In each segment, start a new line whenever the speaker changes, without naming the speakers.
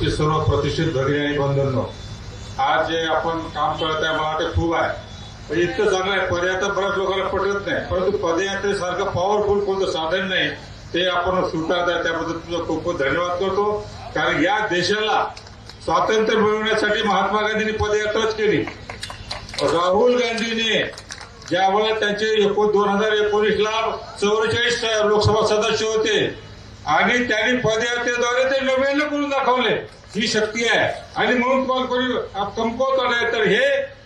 आमचे सर्व प्रतिष्ठित भगिनी आणि बंधूंनो, आज जे आपण काम करत आहे मला वाटतं खूप आहे. म्हणजे इतकं चांगलं आहे. पदयात्रा बऱ्याच लोकांना पटत नाही, परंतु पदयात्रेसारखं पॉवरफुल कोणतं साधन नाही ते आपण स्वीकारताय. त्याबद्दल तुझं खूप खूप धन्यवाद करतो. कारण या देशाला स्वातंत्र्य मिळवण्यासाठी महात्मा गांधींनी पदयात्राच केली. राहुल गांधीने ज्यावेळेला त्यांचे 2019ला 44 लोकसभा सदस्य होते आणि त्यांनी पदयात्रेद्वारे ते 99 करून दाखवले. ही शक्ती आहे. आणि म्हणून तुम्हाला कोणी कमकुवत आलंय तर हे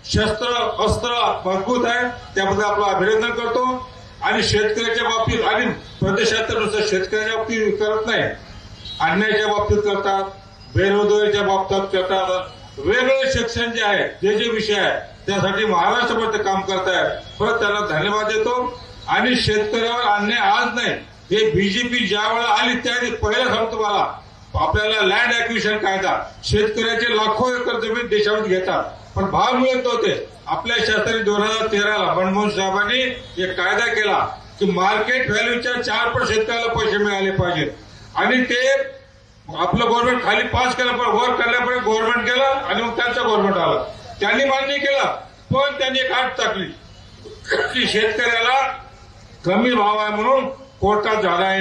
शस्त्र अस्त्र मजबूत आहे. त्याबद्दल आपलं अभिनंदन करतो. आणि शेतकऱ्याच्या बाबतीत आणि प्रदेशात नुसतं शेतकऱ्याच्या बाबतीत करत नाही, अन्यायाच्या बाबतीत करतात, बेरोजगारीच्या बाबतीत करतात. वेगवेगळे शिक्षण जे आहे जे विषय आहे त्यासाठी महाराष्ट्रभर काम करतायत. परत त्यांना धन्यवाद देतो. आणि शेतकऱ्यावर अन्याय आज नाही, हे बीजेपी ज्या वेळेला आली त्याआधी पहिला सांगतो मला, आपल्याला लँड ऍक्विजिशन कायदा, शेतकऱ्याचे लाखो एकर जमीन देशामध्ये घेतात पण भाव मिळत नव्हते. आपल्या शासनाने 2013ला मनमोहन साहेबांनी एक कायदा केला की मार्केट व्हॅल्यूच्या 4 पट शेतकऱ्याला पैसे मिळाले पाहिजेत. आणि ते आपलं गव्हर्नमेंट खाली पास केलं, पण वर करण्यापर्यंत गव्हर्नमेंट केलं आणि मग त्यांचं गव्हर्नमेंट आलं. त्यांनी मान्य केलं, पण त्यांनी एक अट टाकली की शेतकऱ्याला कमी भाव आहे म्हणून कोर्टात जाता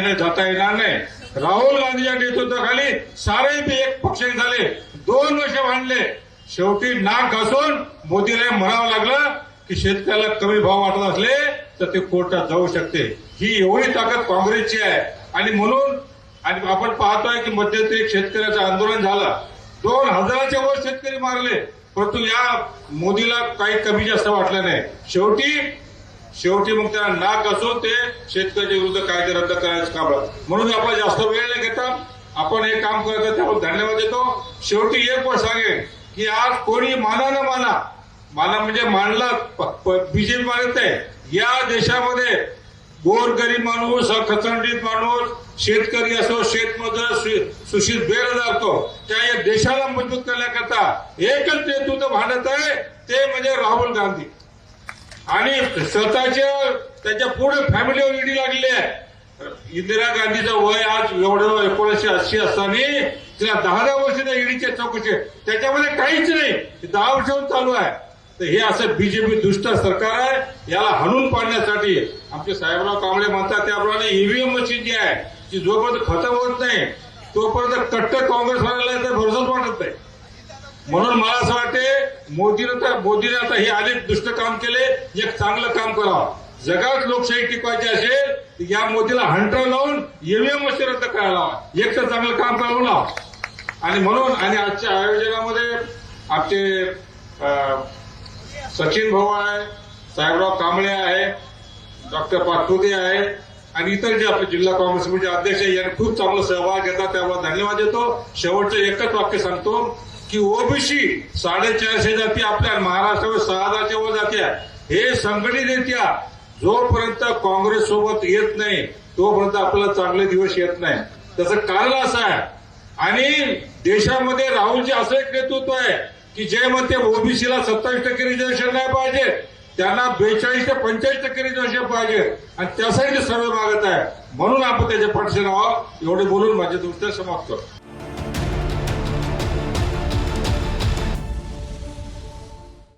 येणार नाही. राहुल गांधीच्या नेतृत्वाखाली सारे एक पक्षाने झाले, 2 वर्ष भांडले. शेवटी नाक घासून मोदीला म्हणावं लागलं की शेतकऱ्याला कमी भाव वाटत असले तर ते कोर्टात जाऊ शकते. ही एवढी ताकद काँग्रेसची आहे. आणि म्हणून आणि आपण पाहतोय की मध्यंतरी एक शेतकऱ्याचं आंदोलन झालं, 2000च्या वर शेतकरी मारले, परंतु या मोदीला काही कमी जास्त वाटलं नाही. शेवटी मग त्याला नाक घासून ते शेतकऱ्याच्या विरुद्ध कायदे रद्द करायचं काम. म्हणून आपण जास्त वेळ न घेता आपण हे काम करतो त्याबद्दल धन्यवाद देतो. शेवटी एक गोष्ट सांगेन की आज कोणी माना न माना म्हणजे मानला बीजेपी मानत आहे. या देशामध्ये गोरगरीब माणूस, खचंडीत माणूस, शेतकरी असो, शेतमजूर, सुशील बेरोजगार असो, त्या या देशाला मजबूत करण्याकरता एकच नेतृत्व भांडत आहे, ते म्हणजे राहुल गांधी. आणि स्वतःच्या त्याच्या पुढे फॅमिलीवर ईडी लागली आहे. इंदिरा गांधीचं वय आज एवढं 1980 असताना तिला 10 वर्ष त्या ईडीच्या चौकशी, त्याच्यामध्ये काहीच नाही, 10 वर्षाहून चालू आहे. तर हे असं बीजेपी दुष्ट सरकार आहे. याला हाणून पाडण्यासाठी आमचे साहेबराव कांबळे म्हणतात त्याप्रमाणे ईव्हीएम मशीन जी आहे ती जोपर्यंत खतम होत नाही तोपर्यंत कट्टर काँग्रेसवाल्याला तर भरोसाच वाटत नाही. म्हणून मला असं वाटते मोदीने आता हे अनेक दुष्ट काम केले, एक चांगलं काम करावं. जगात लोकशाही टिकवायची असेल तर या मोदीला हंटर लावून ईव्हीएम मशीन रद्द करायला हवा, एक तर चांगलं काम करावं लावा. आणि म्हणून आणि आजच्या आयोजनामध्ये आमचे सचिन भाऊ आहे, साहेबराव कांबळे आहे, डॉक्टर पाटपुते आहे आणि इतर जे आपले जिल्हा काँग्रेस कमिटीचे अध्यक्ष यांनी खूप चांगला सहभाग घेतला, त्यामुळे धन्यवाद देतो. शेवटचं एकच वाक्य सांगतो की ओबीसी 450 जाती आपल्या महाराष्ट्रावर 6000च्या वर जाती आहे. हे संघटितरित्या जोपर्यंत काँग्रेस सोबत येत नाही तोपर्यंत आपल्याला चांगले दिवस येत नाही. त्याचं कारण असं आहे. आणि देशामध्ये राहुलचे असं एक नेतृत्व आहे की जे म्हणते ओबीसीला 27% रिझर्वेशन नाही पाहिजे, त्यांना 42 ते 45% रिझर्वेशन पाहिजे आणि त्यासाठी सर्वे मागत आहे. म्हणून आपण त्याच्या पाठीशी राहावं. एवढे बोलून माझ्या दृष्ट्या समाप्त करतो.